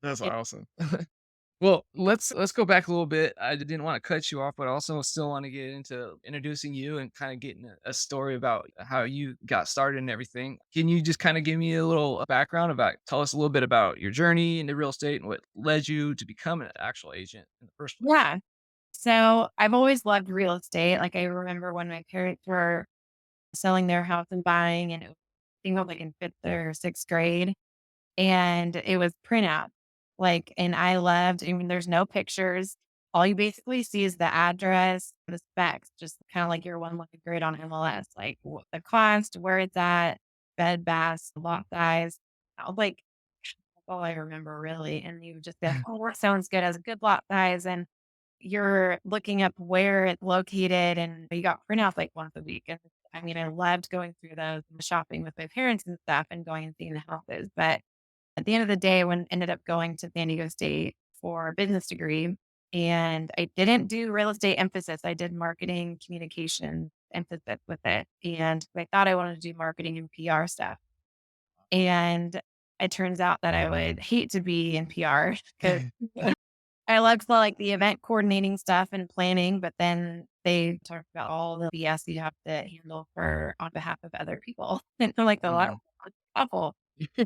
That's It awesome. Well, let's go back a little bit. I didn't want to cut you off, but I also still want to get into introducing you and kind of getting a story about how you got started and everything. Can you just kind of give me a little background about, tell us a little bit about your journey into real estate and what led you to become an actual agent in the first place? yeah. So, I've always loved real estate. Like, I remember when my parents were selling their house and buying, and it was, I think I was, like, in 5th or 6th grade, and it was printout. Like, and I loved, I mean, there's no pictures. All you basically see is the address, the specs, just kinda like your one-line grid on MLS, like, what the cost, where it's at, bed, baths, lot size. I was like, that's all I remember really, and you just be like, "Oh, that sounds good, has a good lot size," and you're looking up where it's located, and you got printouts like once a week, and I mean, I loved going through those and shopping with my parents and stuff and going and seeing the houses, but at the end of the day, when ended up going to San Diego State for a business degree, and I didn't do real estate emphasis, I did marketing communication emphasis with it, and I thought I wanted to do marketing and PR stuff, and it turns out that I would hate to be in PR because I loved the event coordinating stuff and planning, but then they talked about all the BS you have to handle for on behalf of other people. And I'm like, "Oh, I Mm. don't want awful."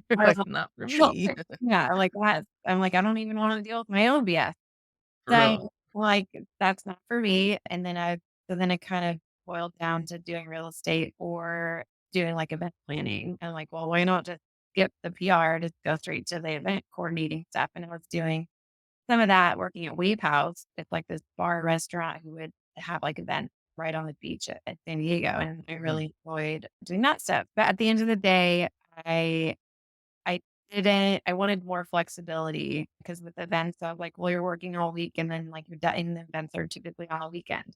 You're I was like, like, not for "No." me. Yeah, like, what? I'm like, "I don't even wanna deal with my own BS." For So, real. like, that's not for me, and then it kind of boiled down to doing real estate or doing, like, event planning. I'm like, "Well, why not just skip the PR, just go straight to the event coordinating stuff?" And I was doing some of that working at Wave House. It's like this bar restaurant who would have, like, events right on the beach at San Diego, and I Mm. really enjoyed doing that stuff. But at the end of the day, I I didn't I wanted more flexibility because with events, I was like, well, you're working all week and then like you're done and the events are typically on a weekend.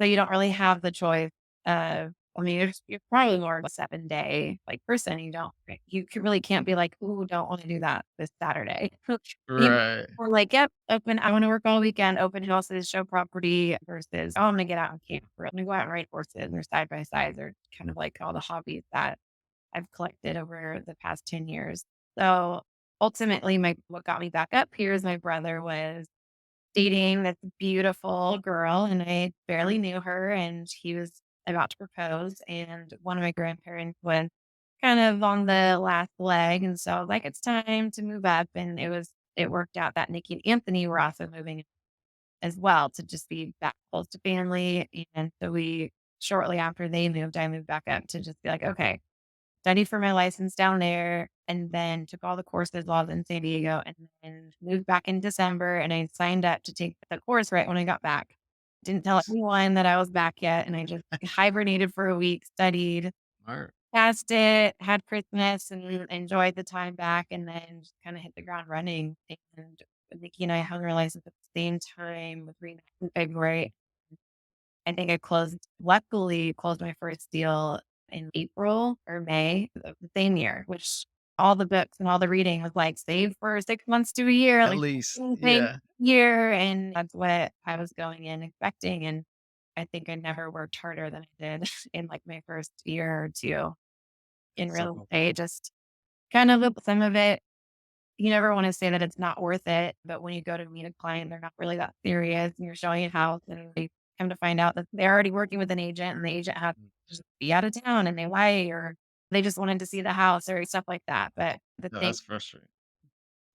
So you don't really have the choice of, I mean, you're probably more of a 7-day like person. You really can't be like, ooh, don't want to do that this Saturday. You Right. or like, yep, open, I want to work all weekend, open houses, show property versus, oh, I'm gonna get out and camp or I'm gonna go out and ride horses or side by sides or kind of like all the hobbies that I've collected over the past 10 years. So ultimately, my what got me back up here is my brother was dating this beautiful girl, and I barely knew her, and he was about to propose. And one of my grandparents was kind of on the last leg. And so I was like, it's time to move up. And it worked out that Nikki and Anthony were also moving as well to just be back close to family. And so shortly after they moved, I moved back up to just be like, okay, studied for my license down there, and then took all the courses while I was in San Diego, and then moved back in December, and I signed up to take the course right when I got back. Didn't tell anyone that I was back yet, and I just hibernated for a week, studied, Smart. passed it, had Christmas, and enjoyed the time back, and then just kinda hit the ground running, and Nikki and I hung our license at the same time with Rena in February. I think I luckily closed my first deal in April or May of the same year, which all the books and all the reading was like, save for 6 months to a year, At like least. same Yeah. year, and that's what I was going in expecting, and I think I never worked harder than I did in, like, my first year or 2 in That's so real cool. estate, just kind of some of it you never wanna say that it's not worth it, but when you go to meet a client, they're not really that serious, and you're showing a house, and they come to find out that they're already working with an agent, and the agent had Mm. to just be out of town, and they lie, or they just wanted to see the house or stuff like that, but the No, thing that's frustrating.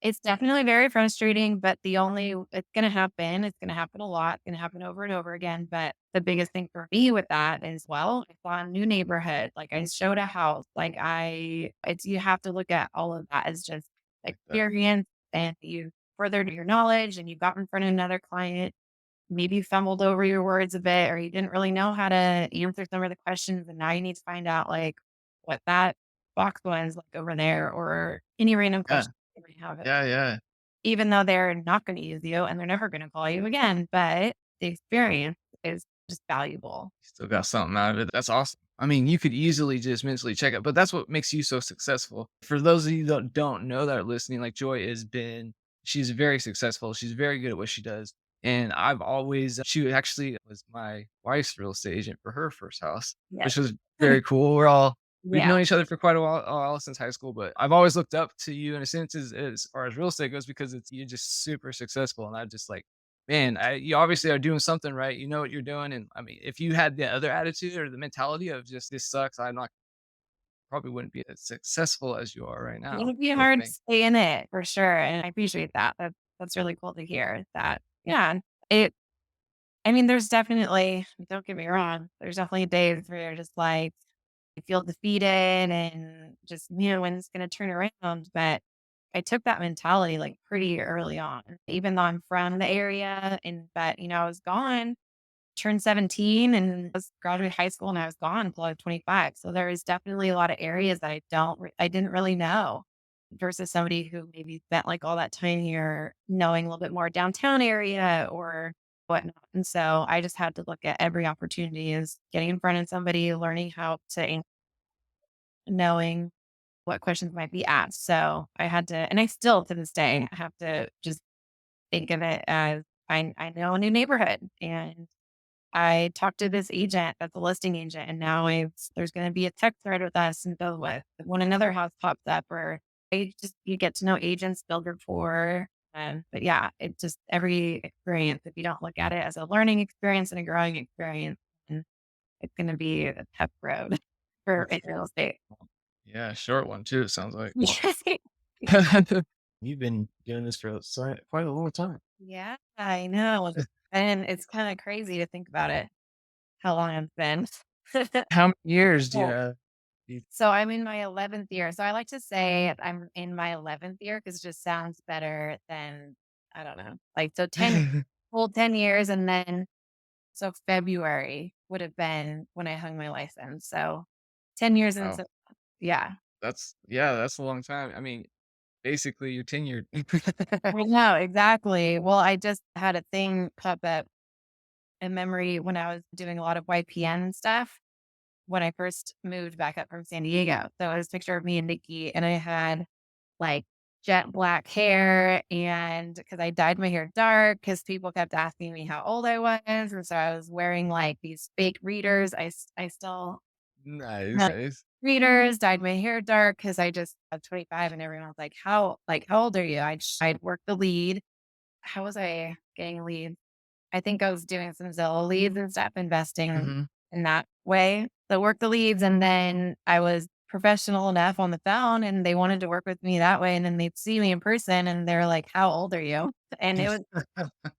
it's definitely very frustrating, but it's gonna happen, it's gonna happen a lot, it's gonna happen over and over again, but the biggest thing for me with that is, well, I saw a new neighborhood, like, I showed a house, like, I it's you have to look at all of that as just Like that. experience, and you furthered your knowledge, and you got in front of another client, maybe you fumbled over your words a bit, or you didn't really know how to answer some of the questions, and now you need to find out, like, what that box was, like, over there, or any random Yeah. question you might have Yeah, yeah. even though they're not gonna use you and they're never gonna call you again, but the experience is just valuable. Still got something out of it. That's awesome. I mean, you could easily just mentally check it, but that's what makes you so successful. For those of you that don't know that are listening, like Joy she's very successful. She's very good at what she does. And she actually was my wife's real estate agent for her first house, Yes. which was very cool. We're all we've Yeah. known each other for quite a while since high school, but I've always looked up to you in a sense as far as real estate goes because it's you're just super successful, and I just like, man, you obviously are doing something right. You know what you're doing, and I mean, if you had the other attitude or the mentality of just this sucks, I'm not probably wouldn't be as successful as you are right It now. would be I would hard to think. stay in it for sure, and I appreciate that. That's really cool to hear that. Yeah, it I mean, there's definitely don't get me wrong, there's definitely days where you're just like, you feel defeated and just, when's gonna turn around, but I took that mentality, like, pretty early on, even though I'm from the area but, I was gone, turned 17 and was graduated high school, and I was gone until I was 25, so there is definitely a lot of areas that I didn't really know versus somebody who maybe spent, like, all that time here knowing a little bit more downtown area or whatnot, and so I just had to look at every opportunity as getting in front of somebody, learning how to knowing what questions might be asked. So I had to, and I still to this day have to just think of it as I know a new neighborhood and I talked to this agent that's a listing agent, and now there's going to be a tech thread with us and build with when another house pops up, or you get to know agents, build rapport. But yeah, it just every experience, if you don't look at it as a learning experience and a growing experience, then it's going to be a tough road for in real estate. Yeah, short one too, it sounds like. You've been doing this for quite a long time. Yeah, I know. And it's kind of crazy to think about it, how long it's been. How many years do you Well, have? You so I'm in my 11th year. So I like to say I'm in my 11th year because it just sounds better than, I don't know, like, so 10, full 10 years. And then, so February would have been when I hung my license. So 10 years Wow, into, yeah. that's a long time. I mean, basically you're tenured. I know, exactly. Well, I just had a thing pop up in memory when I was doing a lot of YPN stuff when I first moved back up from San Diego. So it was a picture of me and Nikki, and I had like jet black hair, and because I dyed my hair dark, because people kept asking me how old I was, and so I was wearing like these fake readers. I still Nice, have nice. readers, dyed my hair dark because I just at 25, and everyone was like, how old are you?" I'd worked the lead. How was I getting leads? I think I was doing some Zillow leads and stuff, investing Mhm. in that way. So work the leads, and then I was professional enough on the phone, and they wanted to work with me that way, and then they'd see me in person, and they're like, "How old are you?" And it was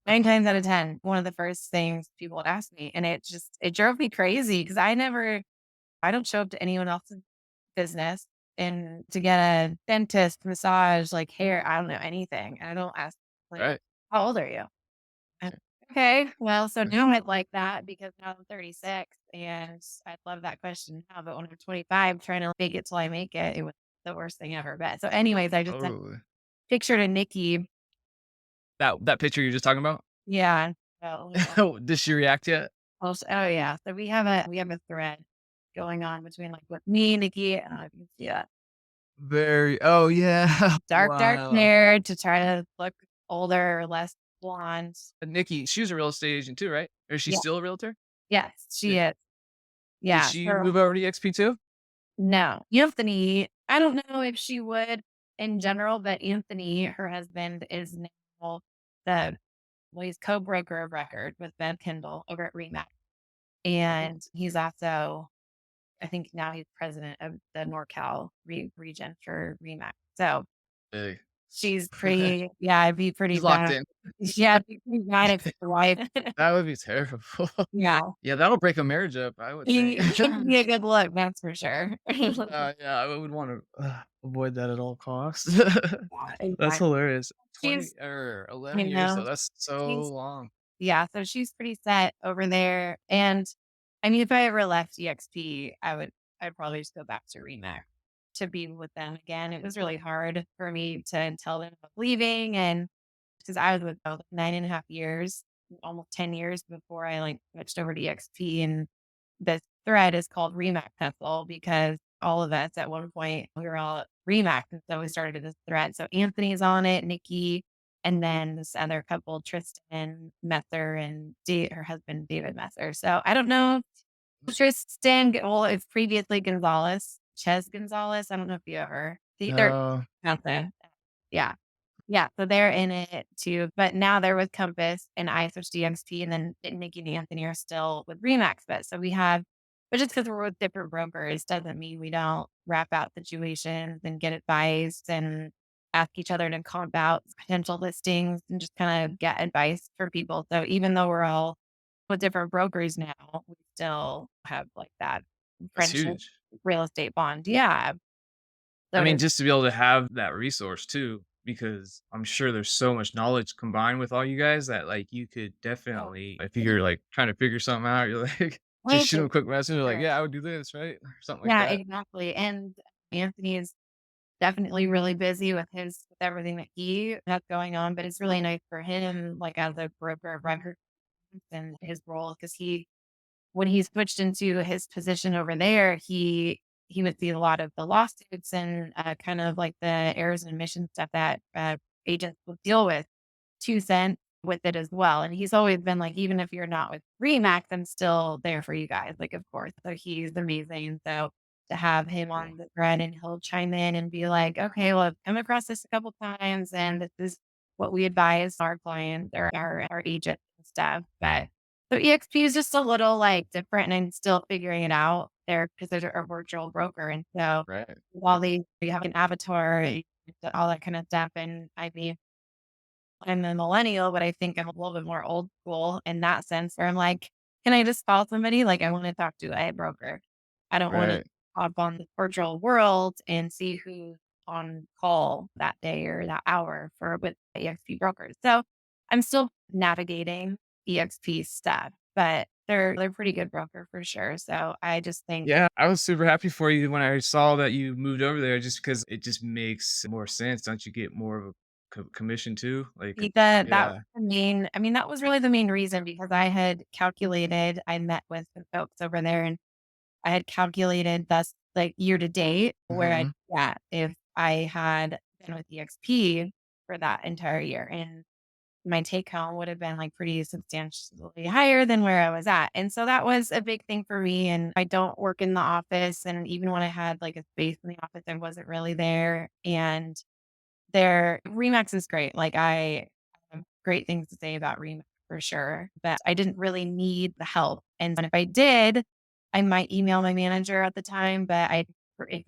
9 times out of 10, one of the first things people would ask me, and it drove me crazy because I don't show up to anyone else's business and to get a dentist, massage, like hair, I don't know anything. I don't ask, like, Right. "How old are you?" Uh, okay, well, so now I'd like that because now I'm 36 and I'd love that question now, but when I'm 25 trying to fake it till I make it, it was the worst thing ever. But so anyways, I just Totally. pictured a Nikki. That picture you're just talking about? Yeah. Oh, Oh, did she react yet? oh yeah. So we have a thread going on between like with me, Nikki, and I can see that. Very oh, yeah. Dark Wow. hair to try to look older, less blonde. Nikki, she was a real estate agent too, right? Or is she Yeah. still a realtor? Yes, she Did is. did Yeah. she So move over to EXP too? no, Anthony, I don't know if she would in general, but Anthony, her husband, is now the he's co-broker of record with Ben Kendall over at Remax. Oh, And he's also, I think now he's president of the NorCal region for Remax. So big. she's pretty, yeah, I'd be pretty She's locked bad. in. Yeah, I'd be pretty mad if the wife. That would be terrible. Yeah. Yeah, that'll break a marriage up, I would think. It would be a good look, that's for sure. Yeah, I would wanna, avoid that at all costs. Yeah, That's exactly. hilarious. 20 She's, or 11 you years, know, though, that's so she's long. Yeah, so she's pretty set over there, and, I mean, if I ever left EXP, I'd probably just go back to Remax to be with them again. It was really hard for me to tell them I'm leaving, and because I was with them 9.5 years, almost 10 years before I, like, switched over to EXP, and this thread is called Remax Hustle because all of us at one point, we were all at Remax, and so we started this thread. So Anthony's on it, Nikki, and then this other couple, Tristan Messer and her husband, David Messer. So I don't know if Tristan, well, it's previously Gonzalez. Ches Gonzalez. I don't know if you ever they're No. out there. Yeah. Yeah, so they're in it too, but now they're with Compass and I switched to EXP and then Nikki and Anthony are still with Remax Bet. So we have but just because we're with different brokers doesn't mean we don't wrap out situations and get advice and ask each other to comp out potential listings and just kind of get advice for people. So even though we're all with different brokers now, we still have like that That's friendship huge. real estate bond. Yeah. I So mean, it's just to be able to have that resource too, because I'm sure there's so much knowledge combined with all you guys that like you could definitely, if you're like trying to figure something out, you're like, just shoot them a quick message, like, yeah, I would do this, right? Or something like yeah, that. exactly. And Anthony is definitely really busy with everything that he has going on, but it's really nice for him, like, as a broker of record and his role, because when he switched into his position over there, he would see a lot of the lawsuits and, kind of like the errors and omissions stuff that, agents will deal with. 2 cents with it as well, and he's always been like, "Even if you're not with Remax, I'm still there for you guys," like, of course, so he's amazing, so to have him Cool. on the thread and he'll chime in and be like, "Okay, well, I've come across this a couple times, and this is what we advise our clients or our agents and stuff," but so EXP is just a little, like, different, and I'm still figuring it out there because they're a virtual broker, and so Right. while they have an avatar, all that kind of stuff, and I mean I'm a millennial, but I think I'm a little bit more old school in that sense where I'm like, can I just call somebody? Like, I want to talk to a broker. I don't want to Right. hop on the virtual world and see who's on call that day or that hour for with EXP brokers. So I'm still navigating EXP stuff, but they're pretty good broker for sure. So I just think Yeah, I was super happy for you when I saw that you moved over there just because it just makes more sense. Don't you get more of a commission too? Like, that was yeah. the main I mean, that was really the main reason because I met with some folks over there and I had calculated that's like year to date where I Mhm. yeah, if I had been with EXP for that entire year and my take home would have been like pretty substantially higher than where I was at. And so that was a big thing for me. And I don't work in the office. And even when I had like a space in the office, I wasn't really there. And their Remax is great. Like, I have great things to say about Remax for sure, but I didn't really need the help, and if I did, I might email my manager at the time, but if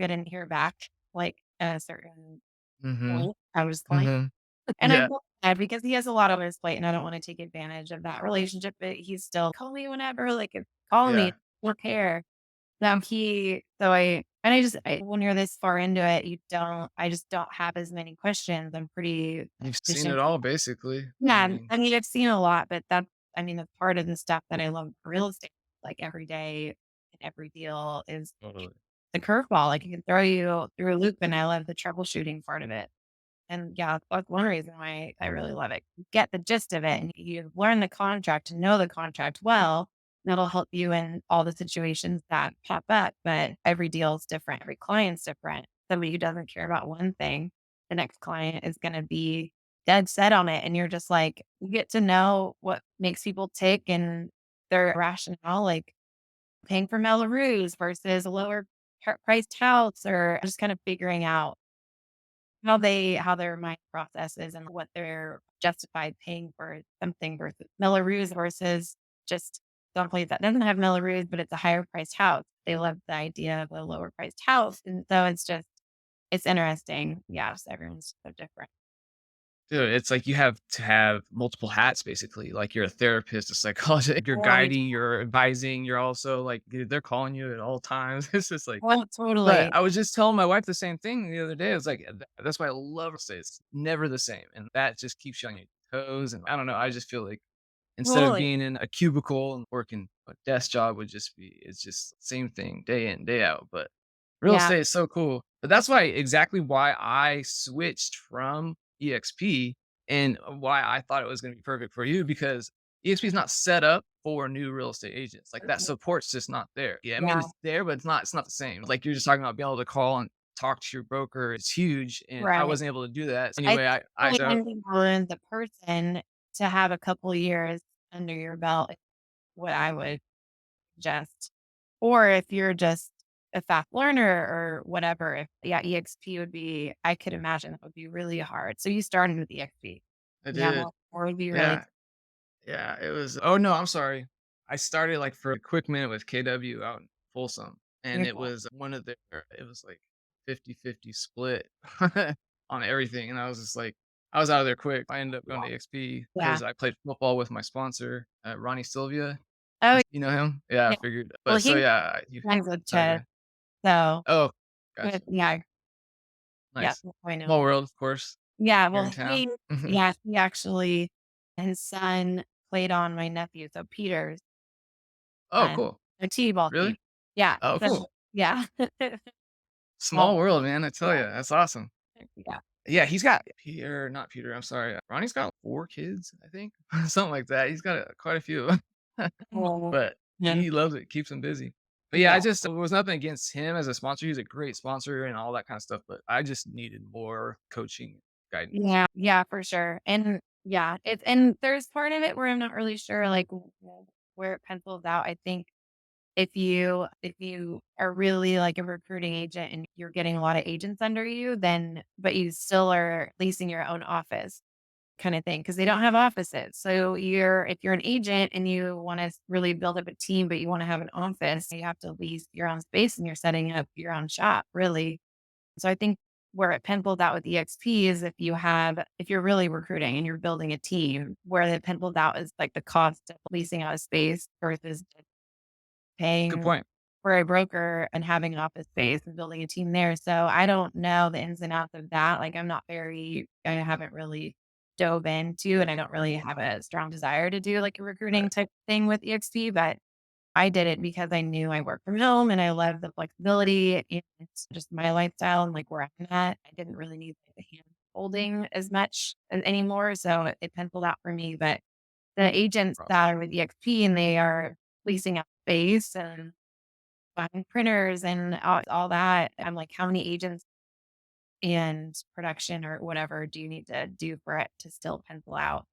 I didn't hear back, like, at a certain Mhm. point, I was like Mhm. and I Yeah. felt bad because he has a lot on his plate, and I don't wanna take advantage of that relationship, but he's still, "Call me whenever," like, "Call me, Yeah. I don't care." I when you're this far into it, I just don't have as many questions. I'm pretty You've seen it efficient. all basically. I Yeah, mean, I mean, I've seen a lot, but that's part of the stuff that I love for real estate. Like every day and every deal is totally. the curveball. Like it can throw you through a loop, and I love the troubleshooting part of it. And yeah, that's one reason why I really love it. You get the gist of it and you learn the contract and know the contract well. That'll help you in all the situations that pop up. But every deal is different. Every client's different. Somebody who doesn't care about one thing, the next client is going to be dead set on it. And you're just like, you get to know what makes people tick and their rationale, like paying for Melrose versus a lower priced house, or just kind of figuring out how their mind processes and what they're justified paying for something versus Melrose versus just someplace that doesn't have Melrose, but it's a higher priced house. They love the idea of a lower priced house. And so it's interesting. Yes, everyone's so different. Dude, it's like you have to have multiple hats basically. Like you're a therapist, a psychologist, you're Right. guiding, you're advising, you're also like they're calling you at all times. It's just like Well, but totally. I was just telling my wife the same thing the other day. I was like, That's why I love real estate. It's never the same." And that just keeps you on your toes, and I don't know, I just feel like instead of Totally. being in a cubicle and working a desk job would just be it's just same thing day in, day out, but real Yeah. estate is so cool. But that's why I switched from EXP and why I thought it was gonna be perfect for you because EXP is not set up for new real estate agents. Like, that support's just not there. Yeah, I mean, Yeah. it's there, but it's not the same. Like, you're just talking about being able to call and talk to your broker. It's huge, and I Right. wasn't able to do that. So I anyway, think I really so depending on the person to have a couple years under your belt is what I would suggest. Or if you're just a fast learner or whatever, if yeah, EXP would be I could imagine that would be really hard. So you started with EXP. I Yeah, did. more would be really Yeah. Yeah, it was oh, no, I'm sorry. I started, like, for a quick minute with KW out in Folsom, and it beautiful. was one of their it was, like, 50-50 split on everything, and I was just like I was out of there quick. I ended up going to EXP Yeah. because I played football with my sponsor, Ronnie Sylvia. Oh, You know him? Yeah, I yeah. figured Well, but so, he's yeah, you friends with sorry, go Chad, ahead. so Oh, but gotcha. yeah, yeah, Nice. that's how I know Small him. world, of course, Yeah, here well, in town. he actually his son played on my nephew, so Peter's Oh, son, cool. a T-ball team. Really? Yeah, Oh, so cool. yeah. Small Small world, man, I tell yeah, you, that's awesome. yeah. Yeah, he's got Peter not Peter, I'm sorry, Ronnie's got 4 kids, I think, something like that. He's got, quite a few, Oh, but yeah, he loves it, keeps him busy. But, yeah, I yeah. just it was nothing against him as a sponsor, he's a great sponsor and all that kinda stuff, but I just needed more coaching guidance. Yeah, yeah, for sure. And yeah, it's and there's part of it where I'm not really sure like where it pencils out. I think if you are really like a recruiting agent and you're getting a lot of agents under you, then but you still are leasing your own office kind of thing because they don't have offices. So you're if you're an agent and you want to really build up a team, but you want to have an office, you have to lease your own space and you're setting up your own shop, really. So I think where it pencils out with EXP is if you're really recruiting and you're building a team, where it pencils out is like the cost of leasing out a space versus Good paying point. for a broker and having an office space and building a team there. So I don't know the ins and outs of that. Like I haven't really dove into and I don't really have a strong desire to do like a recruiting Right. type thing with EXP, but I did it because I knew I work from home and I love the flexibility and it's just my lifestyle and like where I'm at. I didn't really need like, the hand holding as much anymore. So it penciled out for me. But the agents Prob that are with EXP and they are leasing out space and buying printers and all that. I'm like, how many agents and production or whatever do you need to do for it to still pencil out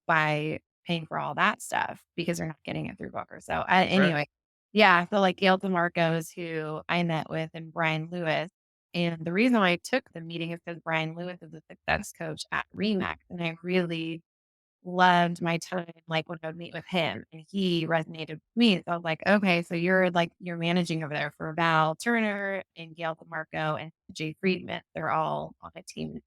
by paying for all that stuff because they're not getting it through Booker. So right. anyway, yeah, so like Gail DeMarco's who I met with and Brian Lewis. And the reason why I took the meeting is because Brian Lewis is a success coach at Remax. And I really loved my time, like, when I would meet with him, and he resonated with me. So I was like, "Okay, so you're managing over there for Val Turner and Gail DeMarco and Jay Friedman. They're all on a team,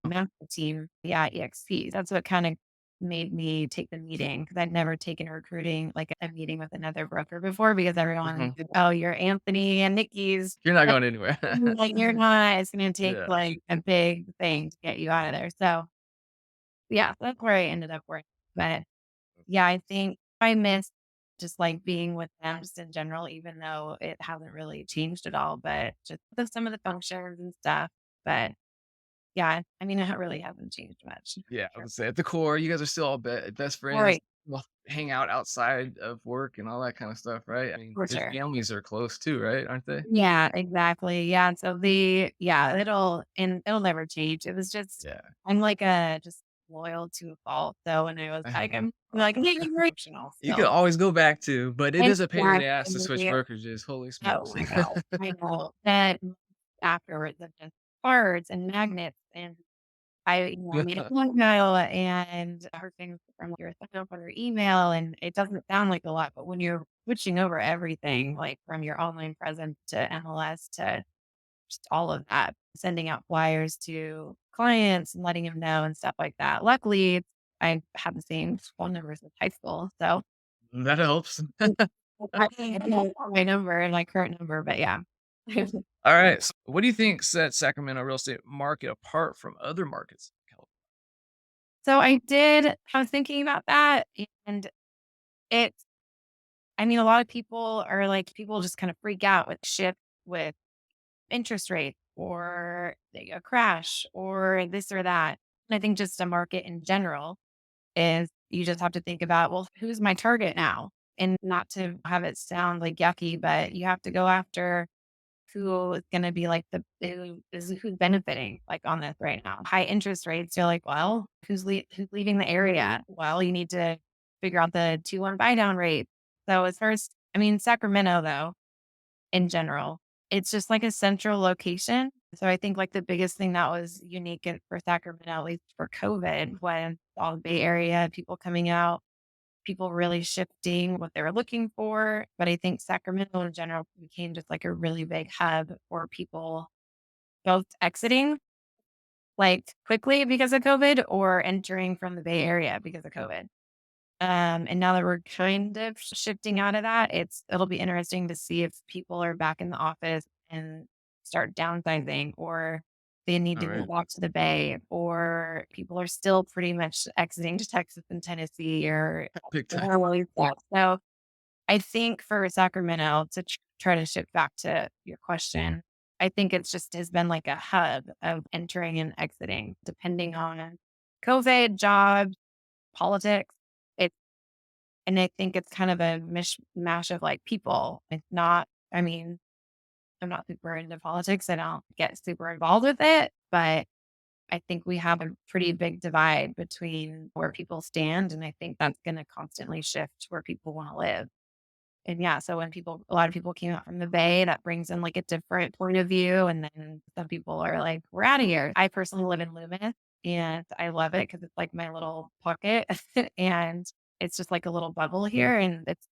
massive team, yeah, EXP." That's what kinda made me take the meeting because 'cause I'd never taken recruiting, like, a meeting with another broker before because everyone Mhm. "Oh, you're Anthony and Nikki's." You're not going anywhere. Like, "You're not. It's gonna take, Yeah. like, a big thing to get you out of there." So, yeah, that's where I ended up working. But yeah, I think I miss just, like, being with them just in general, even though it hasn't really changed at all, but just some of the functions and stuff. But yeah, I mean, it really hasn't changed much. Yeah, I Sure. would say at the core, you guys are still all best friends, Right, well, hang out outside of work and all that kinda stuff, right? I mean, for your sure. families are close too, right? Aren't they? Yeah, exactly. Yeah, and so it'll never change. It was just Yeah. I'm like a just loyal to a fault. So when I was like, I'm like, "Hey, you're emotional You could still." always go back to, but it is a pain in the ass to switch Exactly. brokerages, holy Oh, smokes. I know. I know. That afterwards of just cards and magnets and I made a voicemail and her things from your sign up on her email and it doesn't sound like a lot, but when you're switching over everything, like from your online presence to MLS to just all of that, sending out flyers to clients and letting them know and stuff like that. Luckily, I have the same phone numbers as high school. So That helps. I know my number and my current number, but yeah. Alright, so what do you think sets Sacramento real estate market apart from other markets in California? So I was thinking about that and it's I mean, a lot of people are like people just kind of freak out with shift with interest rates or a crash or this or that. And I think just a market in general is you just have to think about, well, who's my target now? And not to have it sound like yucky, but you have to go after who is going to be like who's benefiting like on this right now. High interest rates. You're like, well, who's leaving the area? Well, you need to figure out the 2-1 buy down rate. So as first, I mean, Sacramento though. in general. It's just like a central location. So I think like the biggest thing that was unique for Sacramento, at least for COVID, was all the Bay Area, people coming out, people really shifting what they were looking for. But I think Sacramento in general became just like a really big hub for people both exiting like quickly because of COVID or entering from the Bay Area because of COVID. And now that we're kind of shifting out of that, it'll be interesting to see if people are back in the office and start downsizing, or they need All to go right. back to the Bay, or people are still pretty much exiting to Texas and Tennessee, or Big time. where will you go? So I think for Sacramento to try to shift back to your question, I think it's just has been like a hub of entering and exiting, depending on COVID, jobs, politics. And I think it's kind of a mishmash of, like, people. It's not I mean, I'm not super into politics. I don't get super involved with it, but I think we have a pretty big divide between where people stand, and I think that's gonna constantly shift where people wanna live. And yeah, so when people a lot of people came out from the Bay, that brings in, like, a different point of view, and then some people are like, "We're out of here." I personally live in Loomis, and I love it because it's like my little pocket, and it's just like a little bubble here, and it's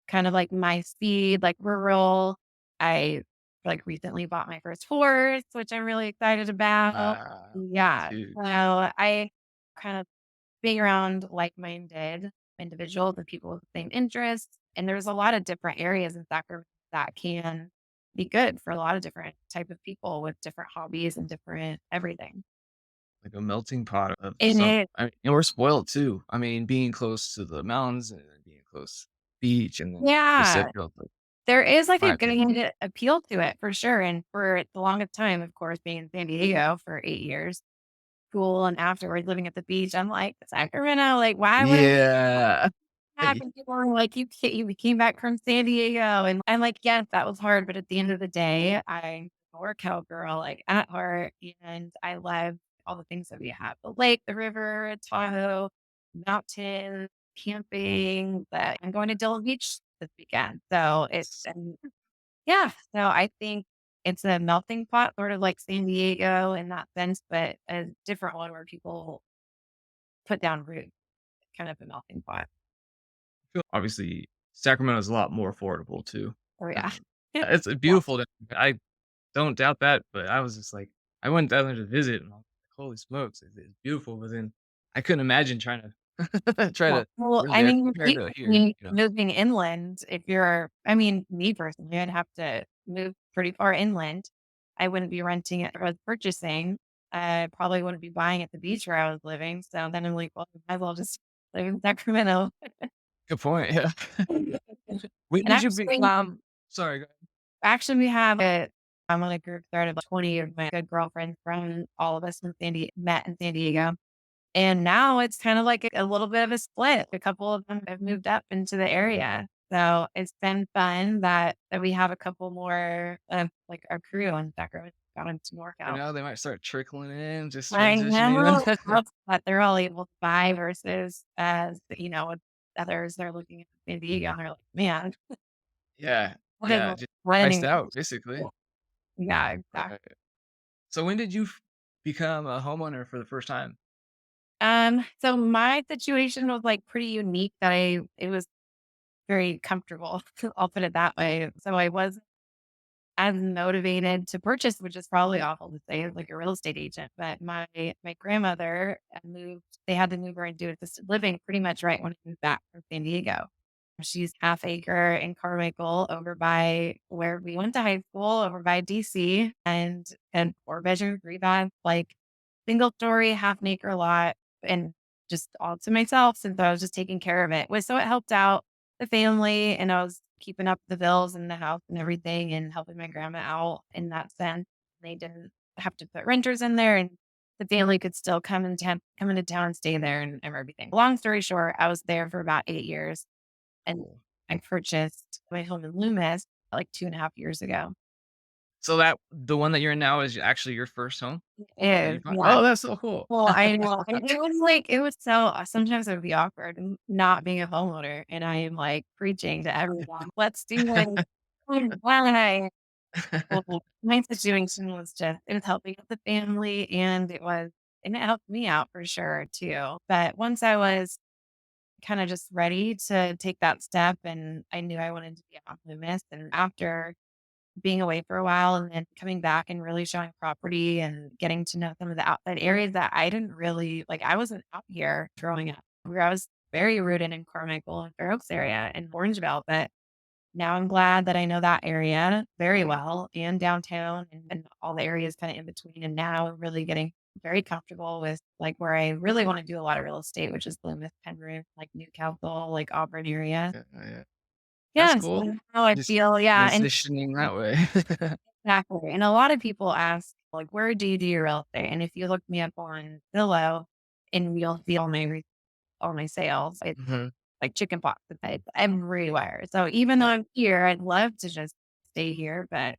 kind of like my speed, like, rural. I, like, recently bought my first horse, which I'm really excited about. Wow. That's Yeah, huge. so I kind of being around like-minded individuals and people with the same interests. And there's a lot of different areas in Sacramento that can be good for a lot of different type of people with different hobbies and different everything. Like a melting pot of And some it and we're spoiled too. I mean, being close to the mountains and then being close to the beach and then yeah, reciprocal, like, there is like my a opinion. good appeal to it for sure. And for the longest time, of course, being in San Diego for 8 years, school and afterwards living at the beach, I'm like, Sacramento, like, why would I Yeah. back and people were like, you came back from San Diego," and I'm like, "Yes, that was hard, but at the end of the day, I'm a workout girl, like, at heart, and I love all the things that we have, the lake, the river, Tahoe, mountains, camping, but I'm going to Dillon Beach this weekend." So it's and yeah, so I think it's a melting pot, sort of like San Diego in that sense, but a different one where people put down roots, kind of a melting pot. Obviously, Sacramento is a lot more affordable too. Oh, yeah. Um, it's beautiful down there. I don't doubt that, but I was just like I went down there to visit and I was like, "Holy smokes, it's beautiful," but then I couldn't imagine trying to try Yeah. to Well, live I there mean, compared to here, me you know? moving inland, if you're I mean, me personally, I'd have to move pretty far inland. I wouldn't be renting it or purchasing. I probably wouldn't be buying at the beach where I was living. So then I'm like, well, I might as well just live in Sacramento. Good point, yeah. When And did you be sorry, go ahead. actually, we have I'm on a group thread of 20 of my good girlfriends from all of us in met in San Diego. And now it's kind of like a little bit of a split. A couple of them have moved up into the area. So it's been fun that we have a couple more of like our crew in Sacramento got into For NorCal. now, they might start trickling in, just I transitioning know in. that's what they're all able to buy versus as with others they're looking at San Diego and they're like, man, Yeah, what is yeah, just priced renting? out, basically. Yeah, exactly. Right. So when did you become a homeowner for the first time? So my situation was like pretty unique that it was very comfortable. I'll put it that way. So I was as motivated to purchase, which is probably awful to say as like a real estate agent, but my grandmother had moved, they had to move her into assisted living pretty much right when I moved back from San Diego. She's half acre in Carmichael over by where we went to high school, over by DC, and 4 bedroom, 3 bath, like single story, half an acre lot, and just all to myself since I was just taking care of it. So it helped out the family, and I was keeping up the bills in the house and everything and helping my grandma out in that sense. They didn't have to put renters in there, and the family could still come into town and stay there and everything. Long story short, I was there for about 8 years, and Cool. I purchased my home in Loomis, like, 2.5 years ago. So that the one that you're in now is actually your first home that you Is bought? yeah. Oh, that's so cool. Well, I know. And it was like it was so sometimes it would be awkward not being a homeowner, and I am, like, preaching to everyone, "Let's do it." Why? Well, my situation was just it was helping out the family and it helped me out for sure too. But once I was kind of just ready to take that step and I knew I wanted to be off Loomis. And after being away for a while and then coming back and really showing property and getting to know some of the outside areas that I didn't really like, I wasn't out here growing up where I was very rooted in Carmichael and Fair Oaks area and Orangeville. But now I'm glad that I know that area very well and downtown and all the areas kind of in between. And now I'm really getting very comfortable with like where I really want to do a lot of real estate, which is Plymouth, Penrith, like Newcastle, like Auburn area. Yeah, yeah. That's Yeah, cool. so how I Just feel. Yeah. And transitioning that way. exactly. And a lot of people ask, like, where do you do your real estate? And if you look me up on Zillow and you'll see all my sales, it's Mhm. like chicken pox. It's everywhere. So even though Yeah. I'm here, I'd love to just stay here, but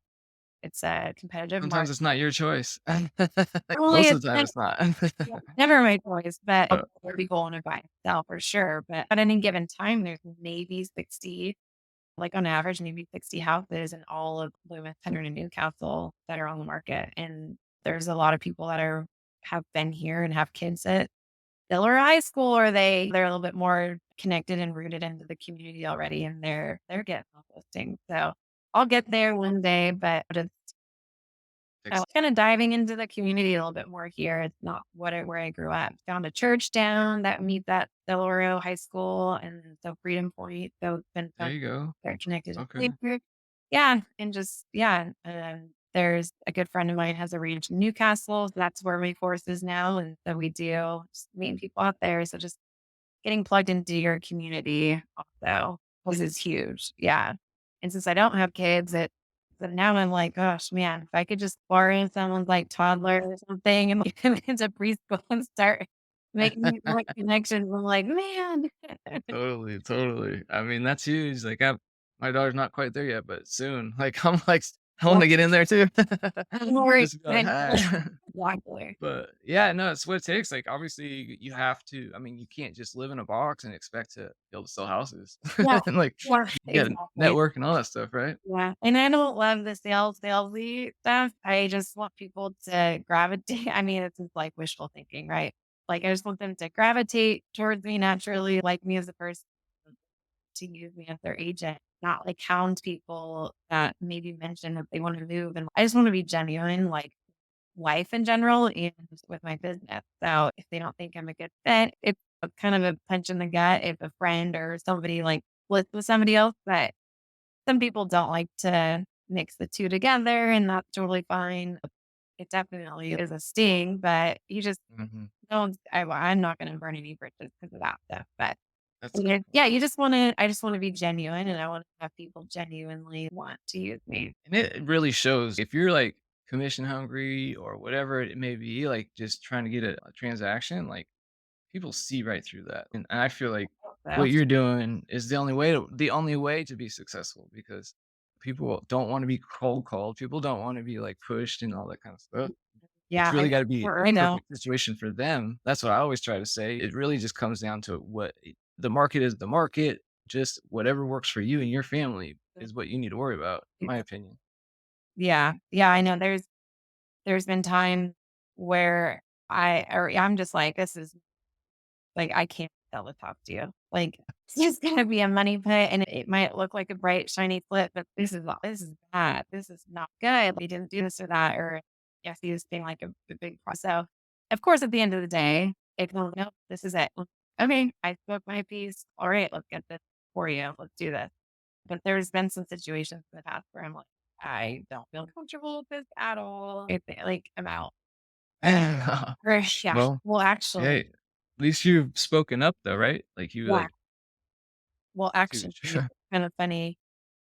it's a competitive Sometimes market. it's not your choice. Only Most it's of the time, it's not. yeah, never my choice, but Uh, other people want to buy and sell for sure. But at any given time, there's maybe 60, like on average, maybe 60 houses in all of Plymouth, Henry, and Newcastle that are on the market. And there's a lot of people that have been here and have kids that still are high school or they're a little bit more connected and rooted into the community already and they're getting off listings. So I'll get there one day, but just Ex kind of diving into the community a little bit more here. It's not where I grew up. Found a church down that meets at Delaware High School and so Freedom Point. So it's been There fun. you go. They're connected to Okay. Flavor. Yeah. And just yeah. There's a good friend of mine has a ranch in Newcastle. So that's where my force is now. And so we do just meeting people out there. So just getting plugged into your community also this is huge. Yeah. And since I don't have kids, but now I'm like, gosh, man, if I could just borrow someone's like toddler or something and like come into preschool and start making these like connections, I'm like, man. Totally, totally. I mean, that's huge. Like, my daughter's not quite there yet, but soon. Like, I'm like, I Yeah, wanna get in there too. right. Just be like, "Hi." Exactly. But, yeah, no, it's what it takes. Like, obviously, you have to I mean, you can't just live in a box and expect to be able to sell houses. Yeah. And, like, Yeah. you gotta Exactly. network and all that stuff, right? Yeah. And I don't love the salesy stuff. I just want people to gravitate. I mean, it's just like wishful thinking, right? Like I just want them to gravitate towards me naturally, like me as a person, to use me as their agent, not like hound people that maybe mention that they want to move. And I just want to be genuine, like life in general and with my business. So if they don't think I'm a good fit, it's a kind of a punch in the gut if a friend or somebody like with somebody else. But some people don't like to mix the 2 together, and that's totally fine. It definitely is a sting, but you just Mhm. don't I'm not gonna burn any bridges because of that stuff, but That's yeah, you just I just wanna be genuine, and I wanna have people genuinely want to use me. and it really shows if you're, like, commission hungry or whatever it may be, like, just trying to get a transaction, like, people see right through that, and I feel like So, what you're doing is the only way to be successful because people don't wanna be cold called, people don't wanna be, like, pushed and all that kind of stuff. It's yeah, really gotta be I a know. perfect situation for them. That's what I always try to say. It really just comes down to what the market is the market, just whatever works for you and your family is what you need to worry about, in my opinion. Yeah, yeah, I know there's been time where I'm just like, "This is like, I can't sell the top to you. Like, it's just gonna be a money pit, and it might look like a bright, shiny flip, but this is bad. This is not good. We didn't do this or that, or yes, he was being like a big pro so, of course, at the end of the day, it's like, "Nope, this is it. Okay, I spoke my piece. Alright, let's get this for you. Let's do this." But there's been some situations in the past where I'm like, "I don't feel comfortable with this at all." Like, I'm out. Or yeah. Well, Well, actually, hey, at least you've spoken up though, right? Like, you, yeah. like Well, to actually, it's kind of funny.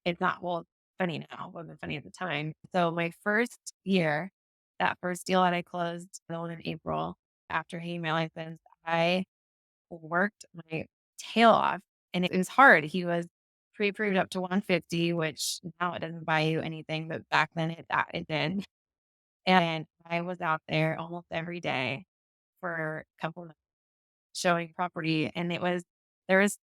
It's not well, it's funny now, it wasn't funny at the time. So my first year, that first deal that I closed, the one in April after he my license, I worked my tail off and it was hard. He was pre-approved up to 150, which now it doesn't buy you anything, but back then it did. And I was out there almost every day for a couple months showing property and there was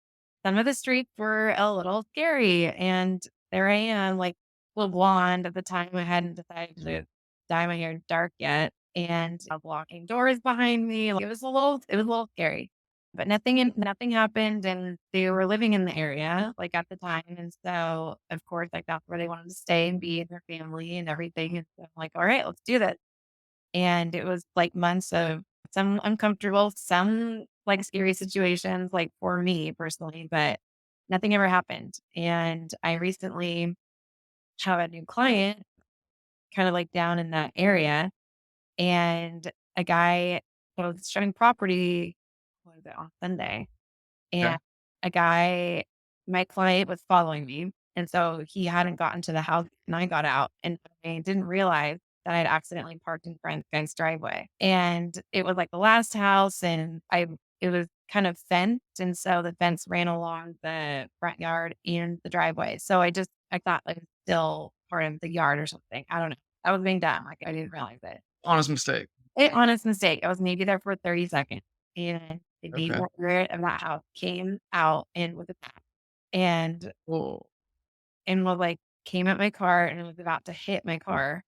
some of the streets were a little scary and there I am like well, blonde at the time. I hadn't decided to dye my hair dark yet, and blocking doors behind me. Like, it was a little scary, but nothing happened, and they were living in the area, like, at the time, and so, of course, like, that's where they wanted to stay and be, and their family and everything, and so I'm like, "All right, let's do this." And it was, like, months of some uncomfortable, some, like, scary situations, like, for me personally, but nothing ever happened, and I recently have a new client kinda, like, down in that area, and a guy was showing property, what was it, on Sunday, Okay. and a guy my client was following me, and so he hadn't gotten to the house, and I got out, and I didn't realize that I'd accidentally parked in front of the guy's driveway, and it was, like, the last house, and I it was kind of fenced, and so the fence ran along the front yard and the driveway, so I thought, like, it's still part of the yard or something, I don't know. I was being dumb, like, I didn't realize it. Honest mistake. Honest mistake, I was maybe there for 30 seconds, and the Okay. neighbor of that house came out and with a bat, and Whoa. was, like, came at my car and was about to hit my car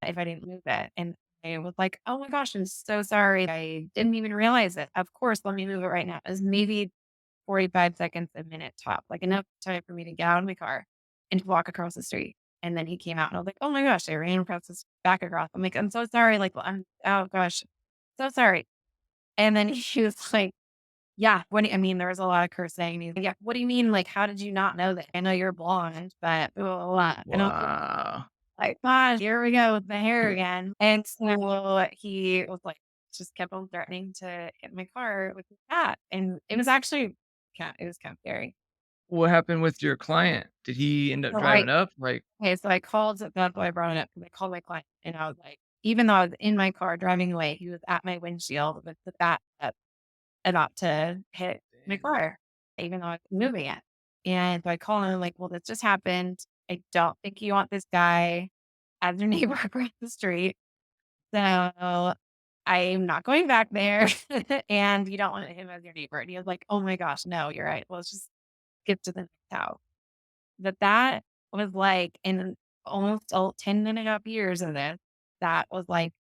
if I didn't move it, and I was like, "Oh my gosh, I'm so sorry. I didn't even realize it. Of course, let me move it right now." It was maybe 45 seconds, a minute top, like, enough time for me to get out of my car and to walk across the street, and then he came out, and I was like, "Oh my gosh." I ran across this back across. I'm like, "I'm so sorry, like, I'm oh gosh, so sorry." And then he was like, "Yeah, what do I mean, there was a lot of cursing, and he's like, "Yeah, what do you mean, like, how did you not know that? I know you're blonde, but blah, blah, blah." And I was Wow. like, "Gosh, here we go with the hair again." And so he was like, just kept on threatening to hit my car with his cat, and it was actually it was kind of scary. What happened with your client? Did he end up So I driving up? Like, okay, so I called that's why I brought it up, 'cause I called my client, and I was like, even though I was in my car driving away, he was at my windshield with the bat up, about to hit my damn. car, even though I was moving it. And so I called him, like, "Well, this just happened. I don't think you want this guy as your neighbor across the street. So I'm not going back there, and you don't want him as your neighbor." And he was like, "Oh my gosh, no, you're right. Let's just skip to the next house." But that was like in almost 10 and a half years of this, that was like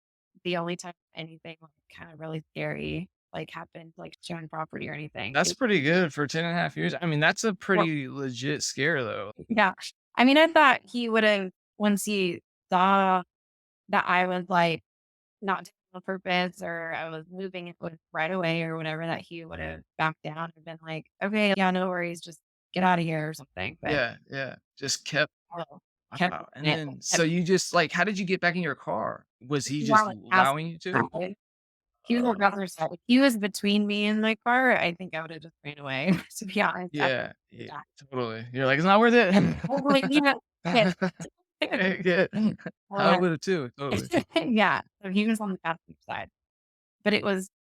the only time anything like kind of really scary like happened, like showing property or anything. That's pretty good for 10.5 years. I mean, that's a Well, pretty legit scare, though. yeah. I mean, I thought he would have once he saw that I was like not doing it on purpose or I was moving it with right away or whatever, that he would have backed down and been like, "Okay, yeah, no worries, just get out of here," or something. But Yeah, yeah. Just kept oh, kept wow. And doing it. then so Kept you just, like, how did you get back in your car? Was he Yeah, just like, past allowing you to? side. He was Uh, on the other side. If he was between me and my car, I think I would've just ran away, to be honest. I yeah, yeah, yeah. totally. You're like, "It's not worth it." Hopefully, he had hit. Yeah. I Or would've too, totally. yeah, so he was on the passenger side, but it was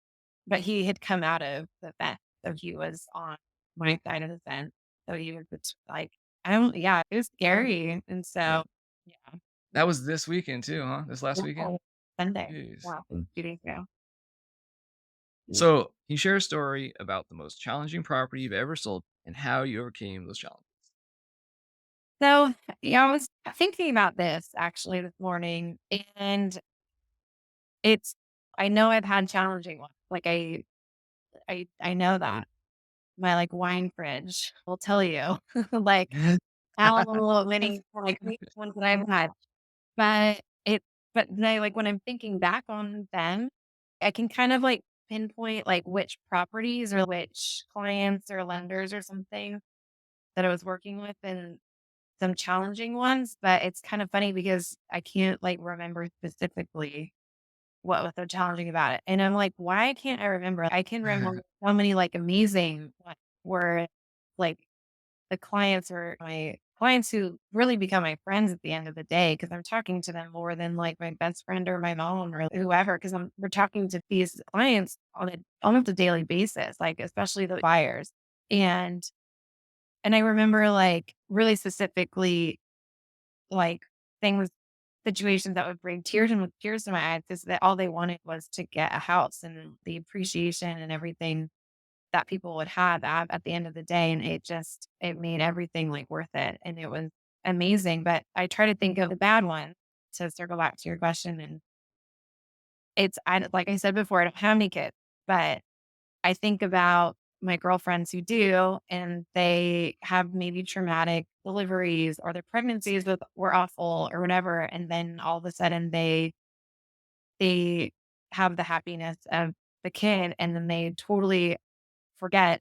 but he had come out of the fence, so he was on my side of the fence, so he was like, I don't yeah, it was scary, and Yeah. so yeah. That was this weekend too, huh? This last weekend? Yeah, Sunday. Jeez. Yeah, 2 days ago. So, can you share a story about the most challenging property you've ever sold and how you overcame those challenges? So, yeah, I was thinking about this actually this morning, and it's I know I've had challenging ones. Like I know that. My like wine fridge will tell you like how many like ones that I've had. But it but then I like when I'm thinking back on them, I can kind of like pinpoint like which properties or which clients or lenders or something that I was working with and some challenging ones, but it's kind of funny because I can't like remember specifically what was so challenging about it. And I'm like, why can't I remember? I can remember so many like amazing ones where like the clients are my clients who really become my friends at the end of the day because I'm talking to them more than like my best friend or my mom or whoever because we're talking to these clients on a almost a daily basis, like especially the buyers. And and I remember like really specifically like things situations that would bring tears to my eyes is that all they wanted was to get a house and the appreciation and everything that people would have at the end of the day, and it made everything, like, worth it, and it was amazing, but I try to think of the bad ones to circle back to your question. And like I said before, I don't have any kids, but I think about my girlfriends who do, and they have maybe traumatic deliveries or their pregnancies were awful or whatever. And then all of a sudden they have the happiness of the kid, and then they totally forget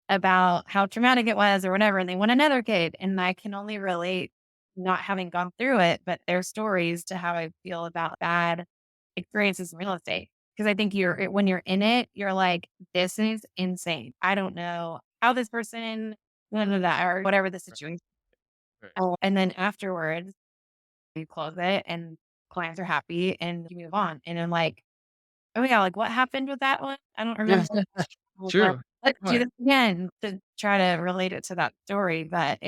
about how traumatic it was or whatever, and they want another kid, and I can only relate, not having gone through it, but their stories to how I feel about bad experiences in real estate. Because I think when you're in it, you're like, "This is insane. I don't know how this person blah, blah, blah," or whatever the Right, situation. right. And then afterwards, you close it and clients are happy and you move on. And I'm like, "Oh, yeah, like, what happened with that one? I don't Yeah, remember." Like, true. let's do Right. this again to try to relate it to that story. But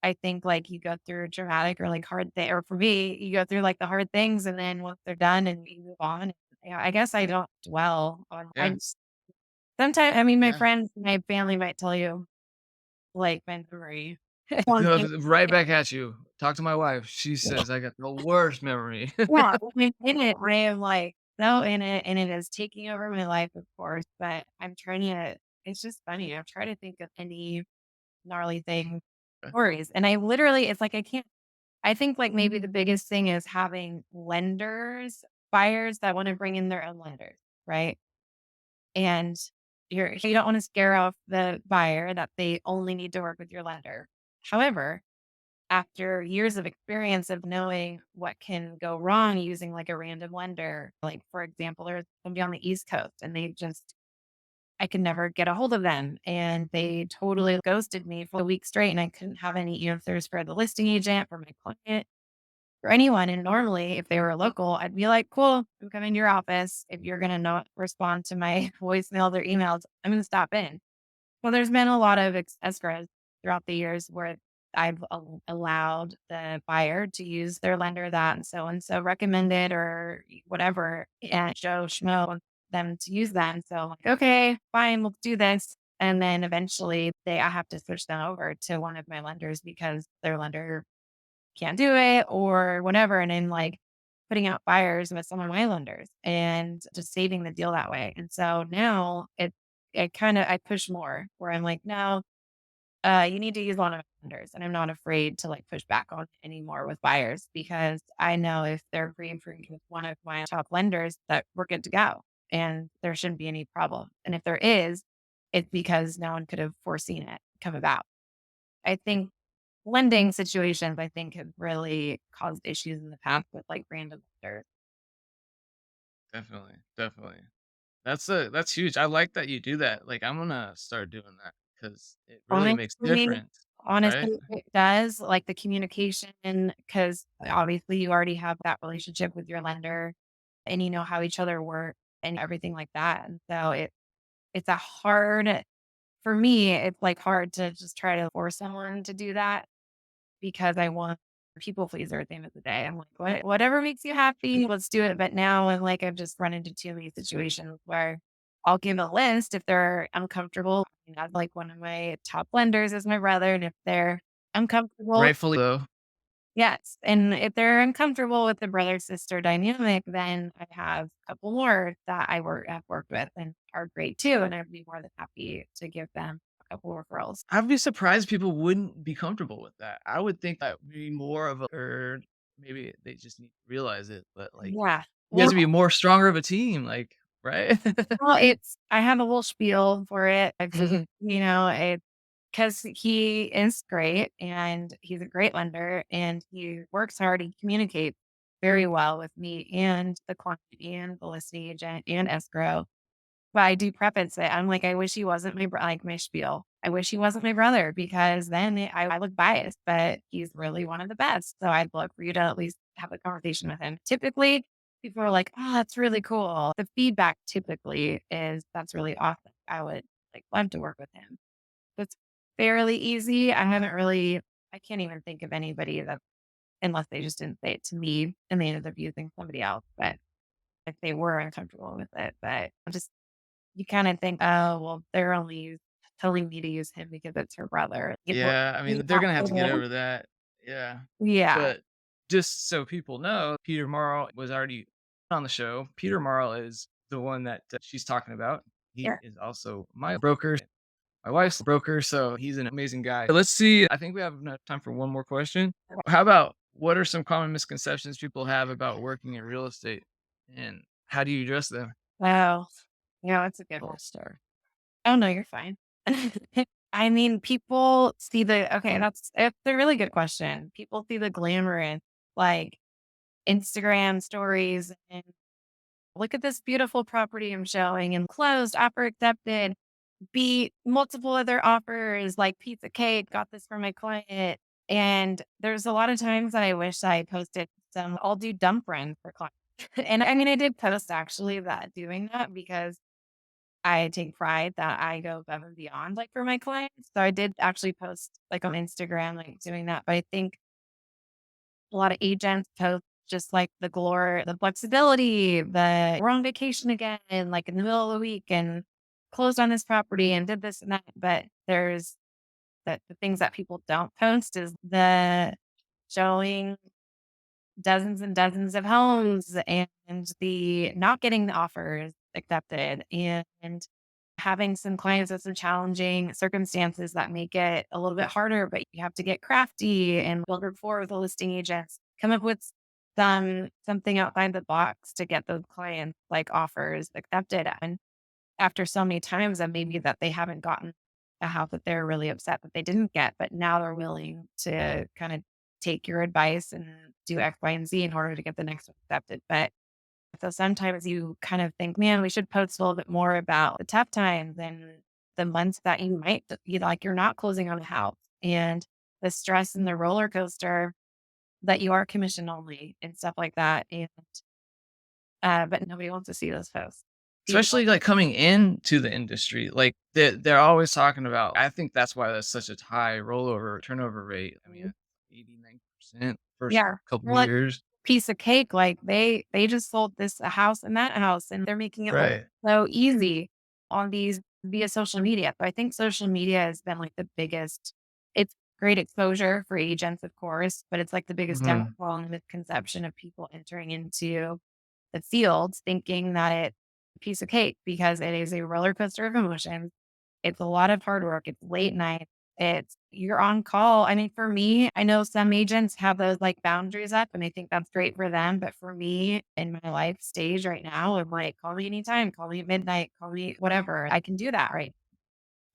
I think like you go through traumatic or like hard thing, or for me, you go through like the hard things, and then once they're done and you move on. Yeah, I guess I don't dwell on. Yeah, Sometimes, I mean, my yeah. friends, my family might tell you like my memory. One No, thing, right back at you. Talk to my wife. She says I got the worst memory. yeah, when I'm in it, I am like so in it, and it is taking over my life, of course. But I'm trying to. It's just funny. I'm trying to think of any gnarly thing stories. And I literally it's like I can't I think like maybe the biggest thing is having buyers that wanna bring in their own lenders, right? And you don't wanna scare off the buyer that they only need to work with your lender. However, after years of experience of knowing what can go wrong using like a random lender, like for example, there's somebody on the East Coast and I could never get a hold of them, and they totally ghosted me for a week straight, and I couldn't have any answers for the listing agent, for my client, for anyone. And normally, if they were local, I'd be like, "Cool, I'm coming to your office. If you're gonna not respond to my voicemails or emails, I'm gonna stop in." Well, there's been a lot of escrows throughout the years where I've allowed the buyer to use their lender that and so recommended or whatever, and Joe Schmo wants them to use that. And so I'm like, okay, fine, let's do this. And then eventually I have to switch them over to one of my lenders because their lender can't do it or whatever. And then like putting out fires with some of my lenders and just saving the deal that way. And so now I push more where I'm like, no, you need to use one of my lenders. And I'm not afraid to like push back on it anymore with buyers because I know if they're pre-approved with one of my top lenders that we're good to go and there shouldn't be any problem. And if there is, it's because no one could have foreseen it come about. I think lending situations, I think, have really caused issues in the past with, like, random lenders. Definitely, definitely. That's huge. I like that you do that. Like, I'm gonna start doing that because it really makes Honestly difference, right? honestly, it does, like, the communication, because obviously you already have that relationship with your lender, and you know how each other work and everything like that, and so it's a hard for me, it's, like, hard to just try to force someone to do that. Because I want people pleaser at the end of the day. I'm like, Whatever makes you happy, let's do it." But now I'm like, I've just run into too many situations where I'll give a list if they're uncomfortable. I like one of my top lenders is my brother, and if they're uncomfortable, Rightfully so. yes. And if they're uncomfortable with the brother sister dynamic, then I have a couple more that have worked with and are great too. And I'd be more than happy to give them a couple referrals. I'd be surprised people wouldn't be comfortable with that. I would think that would be more of a or maybe they just need to realize it, but, like, Yeah. you guys would be Well, more stronger of a team, like, right? I have a little spiel for it. You know, it because he is great and he's a great lender and he works hard. He communicates very well with me and the client and the listing agent and escrow. But I do preface it. I'm like, I wish he wasn't like my spiel. I wish he wasn't my brother because then I look biased, but he's really one of the best. So I'd love for you to at least have a conversation with him. Typically, people are like, oh, that's really cool. The feedback typically is that's really awesome. I would like love to work with him. It's fairly easy. I can't even think of anybody that, unless they just didn't say it to me and they ended up using somebody else. But if they were uncomfortable with it, but just you kinda think, "Oh, well, they're only telling me to use him because it's her brother." Yeah, I mean, they're gonna have to get over that. Yeah. Yeah. But just so people know, Peter Mahrle was already on the show. Peter Mahrle is the one that she's talking about. He Yeah. is also my broker, my wife's broker, so he's an amazing guy. Let's see, I think we have enough time for one more question. How about what are some common misconceptions people have about working in real estate, and how do you address them? Wow. Yeah, that's a good one. All-star. Oh, no, you're fine. I mean, people see it's a really good question. People see the glamorous, like, Instagram stories and look at this beautiful property I'm showing and closed, offer accepted, beat multiple other offers, like piece of cake, got this for my client. And there's a lot of times that I wish I posted some I'll do dump run for clients. And I mean, I did post actually that doing that because I take pride that I go above and beyond like for my clients. So I did actually post like on Instagram, like doing that. But I think a lot of agents post just like the glory, the flexibility, the we're on vacation again, like in the middle of the week and closed on this property and did this and that. But there's the things that people don't post is the showing dozens and dozens of homes and the not getting the offers accepted and having some clients with some challenging circumstances that make it a little bit harder, but you have to get crafty and build rapport with the listing agents, come up with something outside the box to get those clients like offers accepted. And after so many times that maybe that they haven't gotten a house that they're really upset that they didn't get, but now they're willing to kind of take your advice and do X, Y, and Z in order to get the next one accepted. But so sometimes you kind of think, man, we should post a little bit more about the tough times and the months that you like, you're not closing on a house and the stress and the roller coaster that you are commission only and stuff like that. And, but nobody wants to see those posts. People, Especially, like, coming into the industry, like, they're always talking about, I think that's why there's such a high rollover turnover rate. I mean, 80, 90% first yeah, couple we're like years. piece of cake. Like they just sold this a house and that house, and they're making it look Right. so easy on these via social media. So I think social media has been like the biggest. It's great exposure for agents, of course, but it's like the biggest Mhm. downfall and misconception of people entering into the field thinking that it's a piece of cake because it is a roller coaster of emotions. It's a lot of hard work. It's late night. It's you're on call. I mean, for me, I know some agents have those like boundaries up and I think that's great for them. But for me in my life stage right now, I'm like, call me anytime, call me at midnight, call me whatever. I can do that. Right.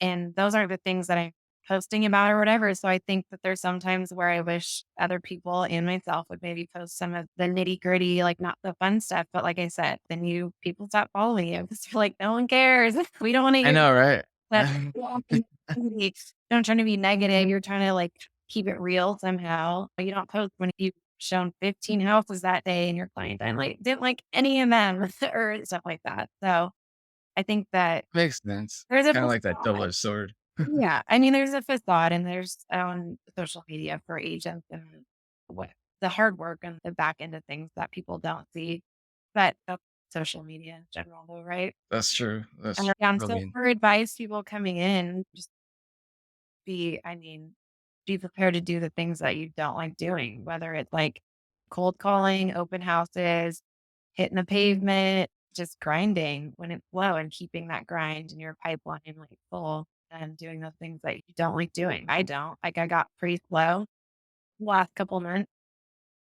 And those are the things that I'm posting about or whatever. So I think that there's sometimes where I wish other people and myself would maybe post some of the nitty gritty, like not the fun stuff. But like I said, then you people stop following you because you're like, no one cares. We don't want to I hear know, right? that. Don't trying to be negative. You're trying to like keep it real somehow. You don't post when you've shown 15 houses that day and your client didn't like any of them or stuff like that. So I think that Makes sense. there's a Kinda like that facade. double-edged sword. Yeah, I mean, there's a facade and there's on social media for agents and what the hard work and the back end of things that people don't see. But that's social media in general, though, right? That's true. And That's yeah, and I so mean, for advice, people coming in, just be prepared to do the things that you don't like doing, whether it's like cold calling, open houses, hitting the pavement, just grinding when it's low and keeping that grind in your pipeline like full and doing those things that you don't like doing. I don't. Like I got pretty slow last couple months.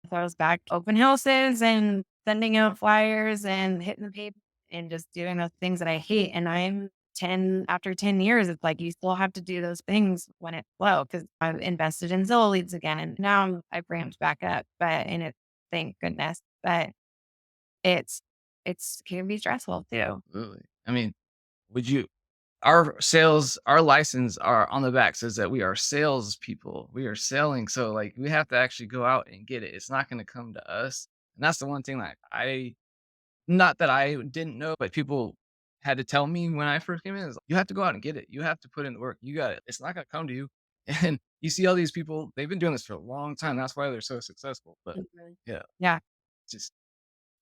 So I was back open houses and sending out flyers and hitting the pavement and just doing those things that I hate. And I'm 10 after 10 years, it's like you still have to do those things when it's slow because I've invested in Zillow leads again. And now I've ramped back up, but and it thank goodness. But it's can be stressful too. absolutely. I mean, would you our license are on the back says that we are salespeople. We are selling, so, like, we have to actually go out and get it. It's not gonna come to us, and that's the one thing, like, I not that I didn't know, but people had to tell me when I first came in, is, "You have to go out and get it. You have to put in the work. You got it. It's not gonna come to you." And you see all these people, they've been doing this for a long time. That's why they're so successful, but Mhm. yeah, Yeah, just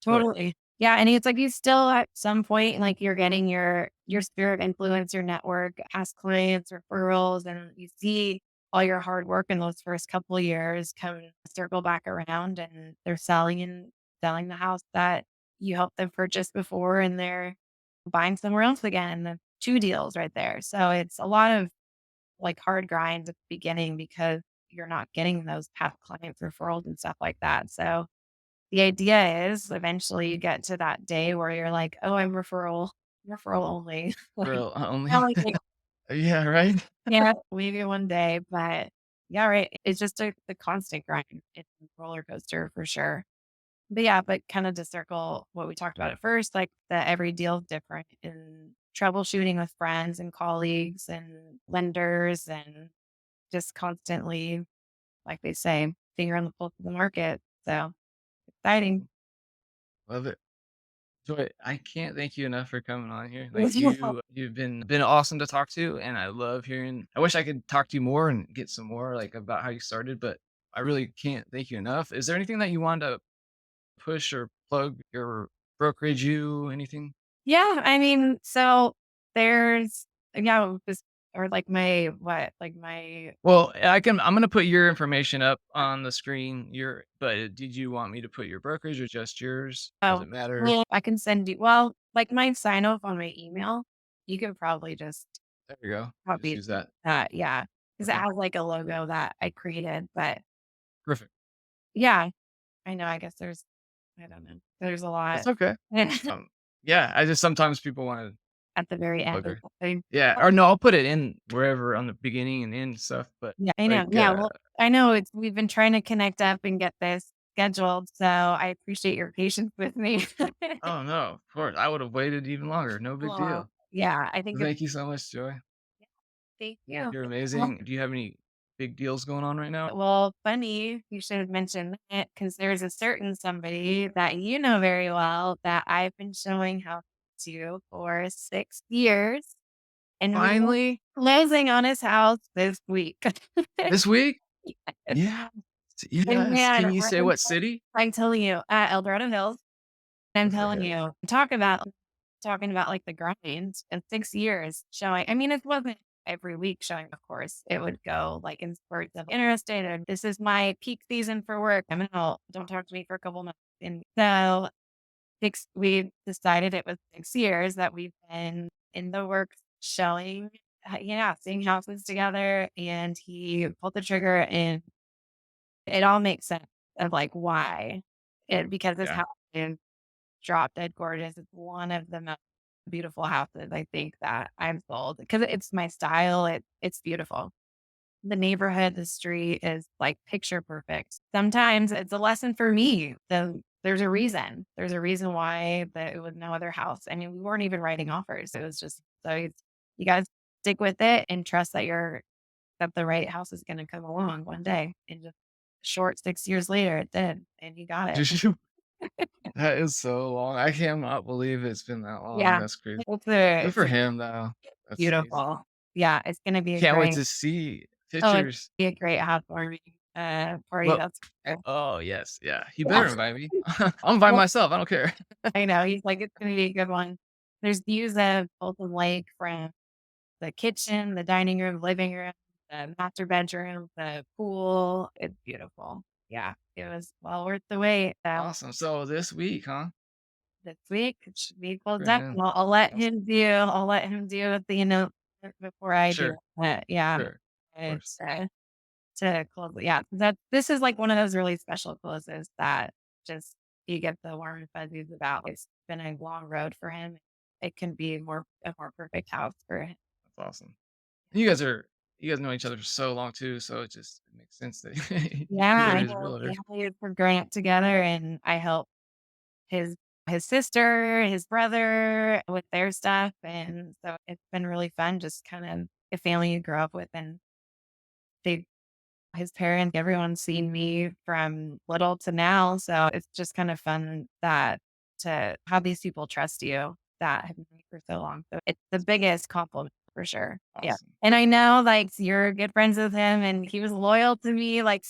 but totally. Yeah, and it's like you still at some point, like you're getting your sphere of influence, your network, past clients, referrals, and you see all your hard work in those first couple of years come circle back around and they're selling the house that you helped them purchase before and they're buying somewhere else again. The two deals right there. So it's a lot of like hard grind at the beginning because you're not getting those past clients referrals and stuff like that. So the idea is eventually you get to that day where you're like, oh, I'm referral only. Like Girl, only. I like Yeah, right? yeah, maybe one day, but yeah, right. It's just the constant grind. It's a roller coaster for sure. But yeah, but kind of to circle what we talked about at first, like that every deal is different in troubleshooting with friends and colleagues and lenders and just constantly, like they say, finger on the pulse of the market. So exciting. Love it. Joy, I can't thank you enough for coming on here. Like you've been awesome to talk to, and I love hearing. I wish I could talk to you more and get some more like about how you started, but I really can't thank you enough. Is there anything that you want to push or plug your brokerage, you anything? Yeah, I mean, so there's yeah, this or like my what, like my Well, I'm gonna put your information up on the screen. But did you want me to put your brokerage or just yours? Does oh, it matter? well, I can send you well, like my sign off on my email, you can probably just There you go. Just copy use that. that, yeah, because it Okay. has like a logo that I created, but Perfect. yeah, I know, I guess I don't know, there's a That's lot okay. Um, yeah, I just sometimes people want to at the very end plug of her. the thing. Yeah, or no, I'll put it in wherever on the beginning and end stuff, but, Yeah, I know. like, Yeah, well, I know it's we've been trying to connect up and get this scheduled, so I appreciate your patience with me. oh, no, of course, I would've waited even longer, no big Well, deal. yeah, I think it's Thank you so much, Joy. yeah, thank you. You're Well, amazing. Do you have any big deals going on right now? well, funny you should have mentioned that because there's a certain somebody that you know very well that I've been showing how to for 6 years, and we're Finally? closing on his house this week. This week? Yes, Yes, and yes. man, Can you say what city? I'm telling you, at El Dorado Hills. I'm Good for telling him. you, talking about, like, the grind in 6 years showing I mean, it wasn't every week showing, of course. It would go, like, in spurts of interested, and this is my peak season for work. I'm out. Don't talk to me for a couple months. And so, 6 we decided it was 6 years that we've been in the works showing yeah, seeing houses together, and he pulled the trigger, and it all makes sense of, like, why. Because this Yeah, house is drop dead gorgeous. It's one of the most beautiful houses I think that I've sold because it's my style. It's beautiful. The neighborhood, the street is like picture perfect. Sometimes it's a lesson for me. There's a reason. There's a reason why that it was no other house. I mean, we weren't even writing offers. It was just so you guys stick with it and trust that the right house is going to come along one day. And just short 6 years later, it did, and you got it. did you? That is so long. I cannot believe it's been that long. Yeah, That's crazy. Good it's for a him, though. That's amazing. beautiful. Yeah, it's gonna be a Can't wait great to see oh, it'd pictures. be a great housewarming, party, Well, that's for sure. oh, yes, yeah. He better Yeah. invite me. I'll invite Well, myself, I don't care. I know, he's like, "It's gonna be a good one." There's views of both the lake from the kitchen, the dining room, living room, the master bedroom, the pool. It's beautiful. Yeah, it was well worth the wait. So Awesome. So this week, huh? this week, it should be Good closed for up, him. and Awesome. I'll let him do it, the before I do. Sure, But yeah, sure. Of it's, course. to close yeah, that this is, like, one of those really special closes that just you get the warm and fuzzies about. It's been a long road for him. It can be a more perfect house for him. That's awesome. You guys know each other for so long too, so it makes sense that Yeah, you were I his know realtor. we're growing up together, and I help his his sister, his brother with their stuff, and so it's been really fun just kind of a family you grow up with, and they his parents, everyone's seen me from little to now, so it's just kind of fun that to have these people trust you that have known you for so long. So it's the biggest compliment for sure. Yeah. Awesome. And I know like you're good friends with him and he was loyal to me like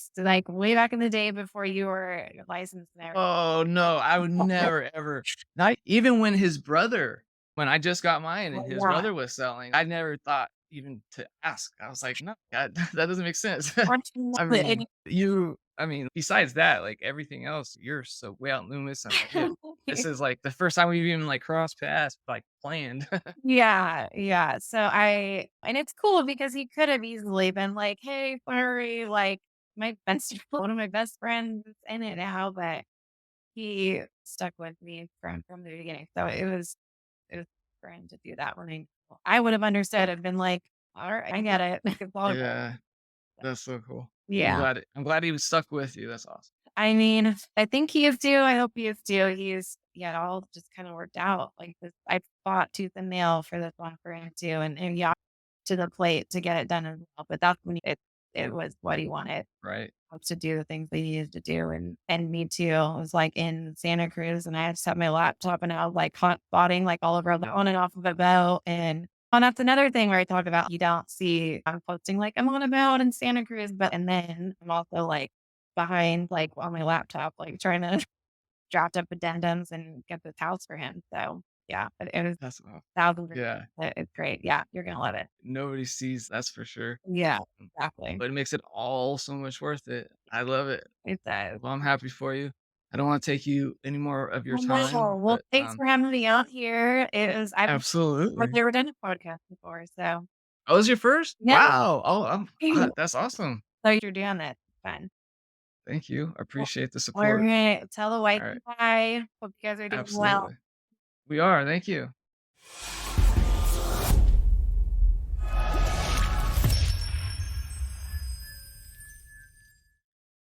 way back in the day before you were licensed there. Oh, no, I would never ever not even when I just got mine and his Yeah. brother was selling, I never thought even to ask. I was like, "No, that that doesn't make sense." I Fortunately, mean, besides that, like, everything else, you're so way out in Loomis, I'm like, "Dude, this is, like, the first time we've even, like, crossed paths, like, planned." yeah, yeah. So and it's cool because he could have easily been like, "Hey, sorry, like my best one of my best friends is in it now," but he stuck with me from the beginning. So it was for him to do that when I would have understood and been like, "All right, I get it." It's all good. Yeah, that's so cool. Yeah. I'm glad he was stuck with you, that's awesome. I mean, I think he is too. I hope he is too. Yeah, it all just kind of worked out. Like this, I fought tooth and nail for this one for him too, and yeah, to the plate to get it done as well. But that's when it was what he wanted Right. was to do the things they needed to do, and me too. I was like in Santa Cruz, and I had set my laptop, and I was like hot spotting like all over the on and off of a boat, and that's another thing where I talk about you don't see I'm posting like I'm on a boat in Santa Cruz, but and then I'm also like behind like on my laptop, like trying to draft up addendums and get this house for him. So yeah, it was That's awesome. thousands of Yeah, it's great. Yeah, you're gonna love it. nobody sees, that's for sure. Yeah, Mm, exactly. but it makes it all so much worth it. I love it. It does. Well, I'm happy for you. I don't wanna take you any more of your Oh, no. time, Well, but, thanks for having me out here. I've absolutely. never done a podcast before, so Oh, was your first? yeah. Wow. Oh, that's awesome. So you're doing this. Fun. Thank you. I Well, appreciate the all support. right. Tell the wife Alright, hi. Hope you guys are doing well. absolutely. We are, thank you.